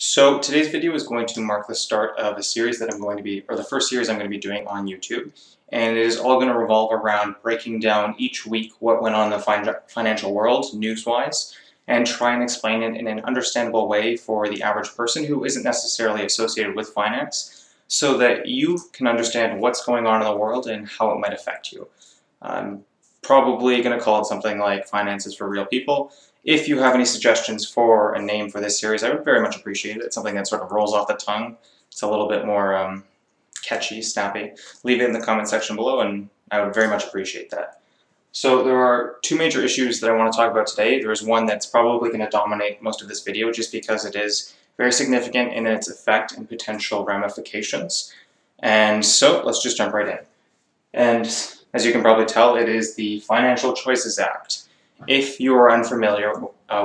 So today's video is going to mark the start of a series that I'm going to be, or the first series I'm going to be doing on YouTube. And it is all going to revolve around breaking down each week what went on in the financial world, news-wise, and try and explain it in an understandable way for the average person who isn't necessarily associated with finance, so that you can understand what's going on in the world and how it might affect you. I'm probably going to call it something like Finances for Real People. If you have any suggestions for a name for this series, I would very much appreciate it. It's something that sort of rolls off the tongue. It's a little bit more catchy, snappy. Leave it in the comment section below, and I would very much appreciate that. So there are two major issues that I want to talk about today. There's one that's probably going to dominate most of this video just because it is very significant in its effect and potential ramifications. And so let's just jump right in. And as you can probably tell, it is the Financial Choices Act. If you are unfamiliar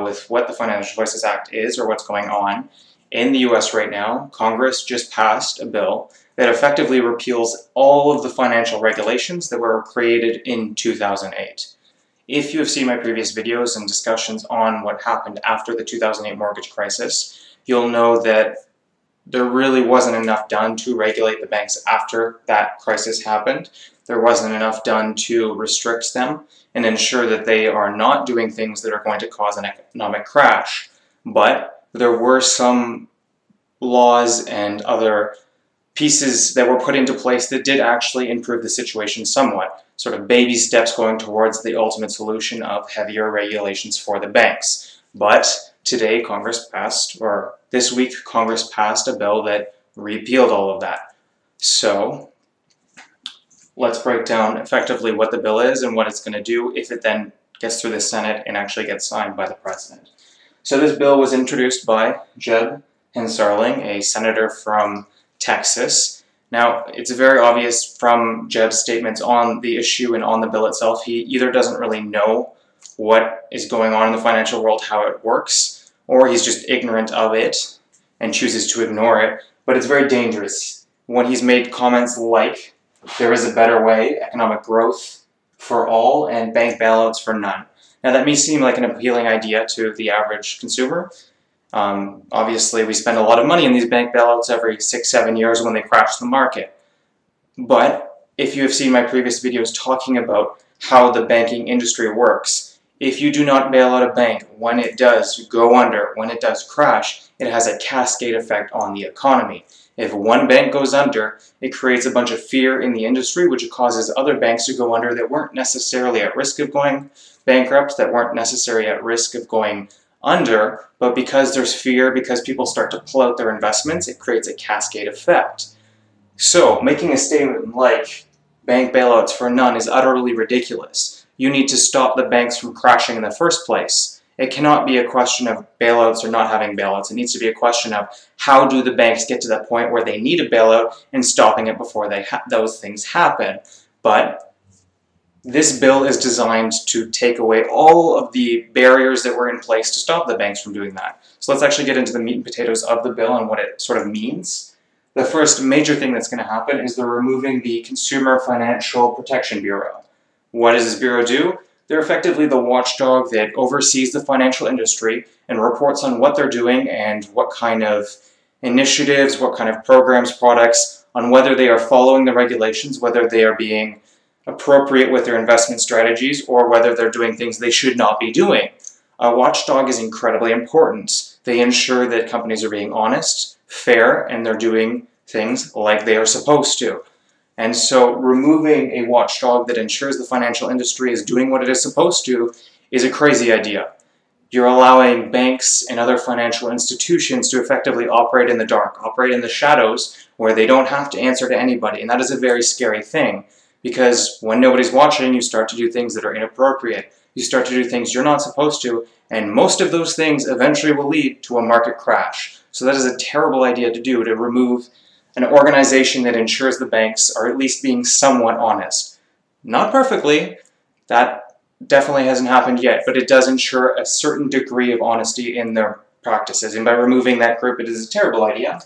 with what the Financial Choices Act is or what's going on, in the US right now, Congress just passed a bill that effectively repeals all of the financial regulations that were created in 2008. If you have seen my previous videos and discussions on what happened after the 2008 mortgage crisis, you'll know that there really wasn't enough done to regulate the banks after that crisis happened. There wasn't enough done to restrict them and ensure that they are not doing things that are going to cause an economic crash. But there were some laws and other pieces that were put into place that did actually improve the situation somewhat, sort of baby steps going towards the ultimate solution of heavier regulations for the banks. But today Congress passed, or this week Congress passed a bill that repealed all of that. So let's break down effectively what the bill is and what it's going to do if it then gets through the Senate and actually gets signed by the President. So this bill was introduced by Jeb Hensarling, a senator from Texas. Now, it's very obvious from Jeb's statements on the issue and on the bill itself, he either doesn't really know what is going on in the financial world, how it works, or he's just ignorant of it and chooses to ignore it. But it's very dangerous when he's made comments like, there is a better way, economic growth for all, and bank bailouts for none. Now that may seem like an appealing idea to the average consumer. Obviously, we spend a lot of money in these bank bailouts every 6-7 years when they crash the market. But if you have seen my previous videos talking about how the banking industry works, if you do not bail out a bank when it does go under, when it does crash, it has a cascade effect on the economy. If one bank goes under, it creates a bunch of fear in the industry, which causes other banks to go under that weren't necessarily at risk of going bankrupt, that weren't necessarily at risk of going under, but because there's fear, because people start to pull out their investments, it creates a cascade effect. So, making a statement like bank bailouts for none is utterly ridiculous. You need to stop the banks from crashing in the first place. It cannot be a question of bailouts or not having bailouts. It needs to be a question of how do the banks get to the point where they need a bailout and stopping it before those things happen. But this bill is designed to take away all of the barriers that were in place to stop the banks from doing that. So let's actually get into the meat and potatoes of the bill and what it sort of means. The first major thing that's going to happen is they're removing the Consumer Financial Protection Bureau. What does this bureau do? They're effectively the watchdog that oversees the financial industry and reports on what they're doing and what kind of initiatives, what kind of programs, products, on whether they are following the regulations, whether they are being appropriate with their investment strategies, or whether they're doing things they should not be doing. A watchdog is incredibly important. They ensure that companies are being honest, fair, and they're doing things like they are supposed to. And so removing a watchdog that ensures the financial industry is doing what it is supposed to is a crazy idea. You're allowing banks and other financial institutions to effectively operate in the dark, operate in the shadows, where they don't have to answer to anybody. And that is a very scary thing, because when nobody's watching, you start to do things that are inappropriate. You start to do things you're not supposed to, and most of those things eventually will lead to a market crash. So that is a terrible idea to do, to remove an organization that ensures the banks are at least being somewhat honest. Not perfectly, that definitely hasn't happened yet, but it does ensure a certain degree of honesty in their practices, and by removing that group, it is a terrible idea.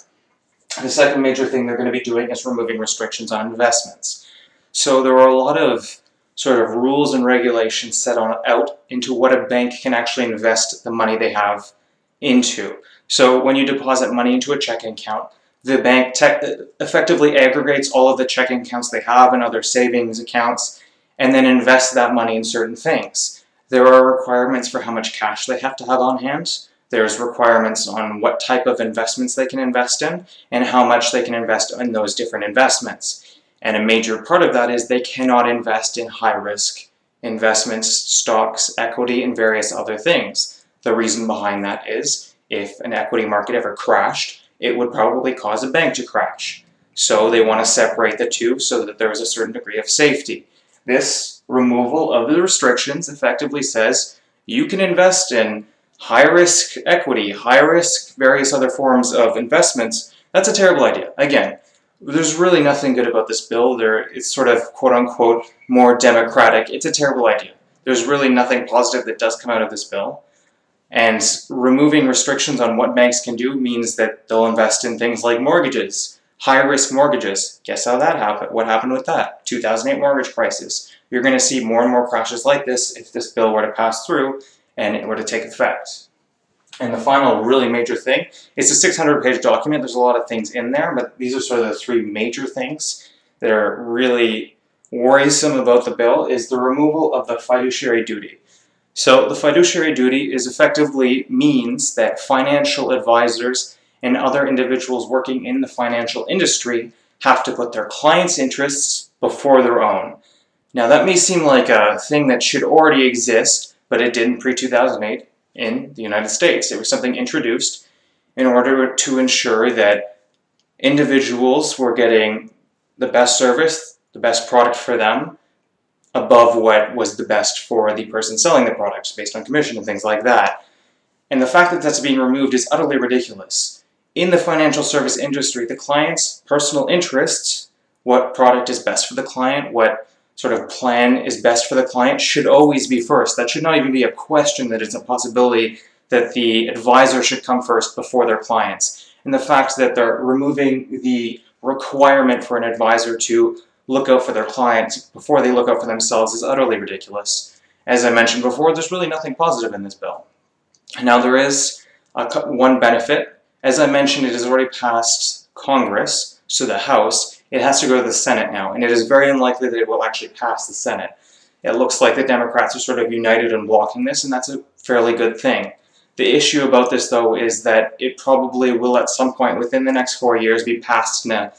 The second major thing they're going to be doing is removing restrictions on investments. So there are a lot of sort of rules and regulations set out into what a bank can actually invest the money they have into. So when you deposit money into a checking account, the bank effectively aggregates all of the checking accounts they have and other savings accounts and then invests that money in certain things. There are requirements for how much cash they have to have on hand. There's requirements on what type of investments they can invest in and how much they can invest in those different investments. And a major part of that is they cannot invest in high-risk investments, stocks, equity, and various other things. The reason behind that is if an equity market ever crashed, it would probably cause a bank to crash. So they want to separate the two so that there is a certain degree of safety. This removal of the restrictions effectively says you can invest in high-risk equity, high-risk various other forms of investments. That's a terrible idea. Again, there's really nothing good about this bill. It's sort of quote-unquote more democratic. It's a terrible idea. There's really nothing positive that does come out of this bill. And removing restrictions on what banks can do means that they'll invest in things like mortgages, high-risk mortgages. Guess how that happened? What happened with that? 2008 mortgage crisis. You're going to see more and more crashes like this if this bill were to pass through and it were to take effect. And the final really major thing, it's a 600-page document. There's a lot of things in there, but these are sort of the three major things that are really worrisome about the bill is the removal of the fiduciary duty. So the fiduciary duty is effectively means that financial advisors and other individuals working in the financial industry have to put their clients' interests before their own. Now that may seem like a thing that should already exist, but it didn't pre-2008 in the United States. It was something introduced in order to ensure that individuals were getting the best service, the best product for them, above what was the best for the person selling the products based on commission and things like that. And the fact that that's being removed is utterly ridiculous. In the financial service industry, the client's personal interests, what product is best for the client, what sort of plan is best for the client should always be first. That should not even be a question that it's a possibility that the advisor should come first before their clients. And the fact that they're removing the requirement for an advisor to look out for their clients before they look out for themselves is utterly ridiculous. As I mentioned before, there's really nothing positive in this bill. Now there is one benefit. As I mentioned, it has already passed Congress, so the House. It has to go to the Senate now, and it is very unlikely that it will actually pass the Senate. It looks like the Democrats are sort of united in blocking this, and that's a fairly good thing. The issue about this, though, is that it probably will at some point within the next 4 years be passed in a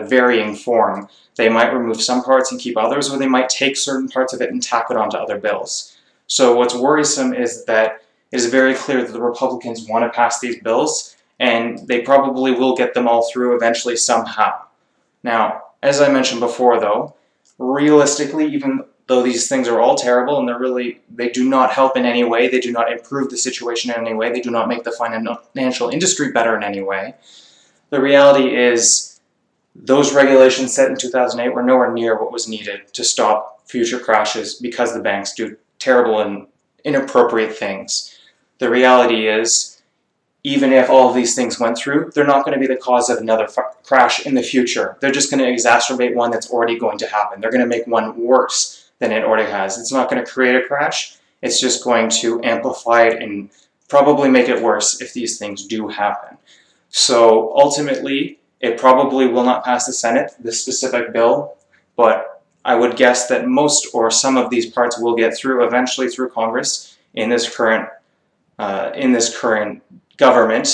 varying form. They might remove some parts and keep others, or they might take certain parts of it and tack it onto other bills. So what's worrisome is that it is very clear that the Republicans want to pass these bills, and they probably will get them all through eventually somehow. Now, as I mentioned before, though, realistically, even though these things are all terrible and they do not help in any way, they do not improve the situation in any way, they do not make the financial industry better in any way, the reality is those regulations set in 2008 were nowhere near what was needed to stop future crashes because the banks do terrible and inappropriate things. The reality is, even if all of these things went through, they're not going to be the cause of another crash in the future. They're just going to exacerbate one that's already going to happen. They're going to make one worse than it already has. It's not going to create a crash. It's just going to amplify it and probably make it worse if these things do happen. So ultimately, it probably will not pass the Senate, this specific bill, but I would guess that most or some of these parts will get through eventually through Congress in this current government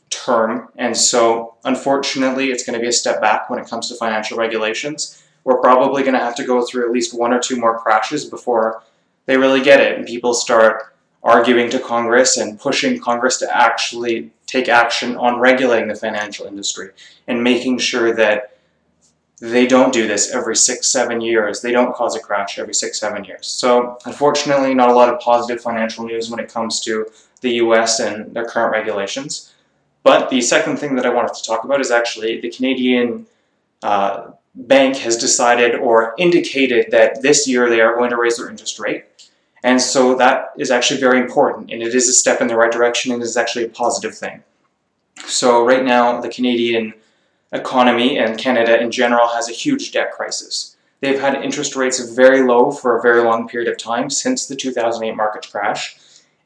term, and so unfortunately it's going to be a step back when it comes to financial regulations. We're probably going to have to go through at least 1 or 2 more crashes before they really get it and people start arguing to Congress and pushing Congress to actually take action on regulating the financial industry and making sure that they don't do this every 6-7 years. They don't cause a crash every 6-7 years. So unfortunately, not a lot of positive financial news when it comes to the US and their current regulations. But the second thing that I wanted to talk about is actually the Canadian bank has decided or indicated that this year they are going to raise their interest rate. And so that is actually very important, and it is a step in the right direction, and it is actually a positive thing. So right now, the Canadian economy and Canada in general has a huge debt crisis. They've had interest rates very low for a very long period of time since the 2008 market crash.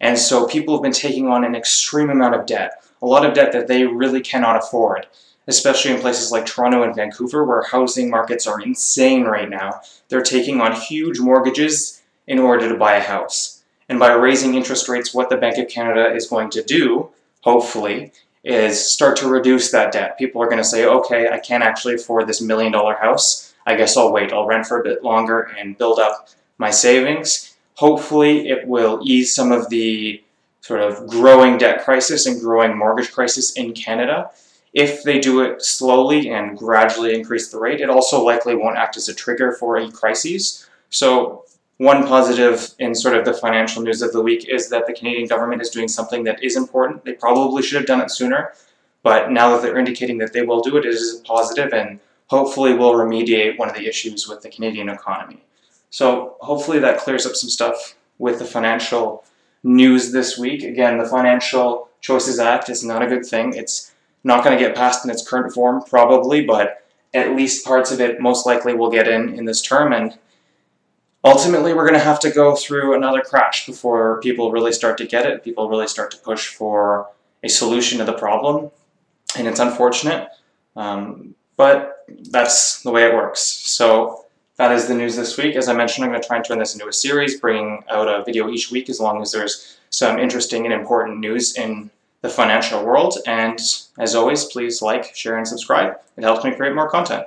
And so people have been taking on an extreme amount of debt. a lot of debt that they really cannot afford, especially in places like Toronto and Vancouver, where housing markets are insane right now. They're taking on huge mortgages in order to buy a house. And by raising interest rates, what the Bank of Canada is going to do, hopefully, is start to reduce that debt. People are going to say, okay, I can't actually afford this $1 million house. I guess I'll wait. I'll rent for a bit longer and build up my savings. Hopefully, it will ease some of the sort of growing debt crisis and growing mortgage crisis in Canada. If they do it slowly and gradually increase the rate, it also likely won't act as a trigger for any crises. So one positive in sort of the financial news of the week is that the Canadian government is doing something that is important. They probably should have done it sooner, but now that they're indicating that they will do it, it is positive and hopefully will remediate one of the issues with the Canadian economy. So hopefully that clears up some stuff with the financial news this week. Again, the Financial Choices Act is not a good thing. It's not going to get passed in its current form, probably, but at least parts of it most likely will get in this term, and ultimately we're going to have to go through another crash before people really start to get it, people really start to push for a solution to the problem, and it's unfortunate, but that's the way it works. So that is the news this week. As I mentioned, I'm going to try and turn this into a series, bringing out a video each week as long as there's some interesting and important news in the financial world. And as always, please like, share, and subscribe. It helps me create more content.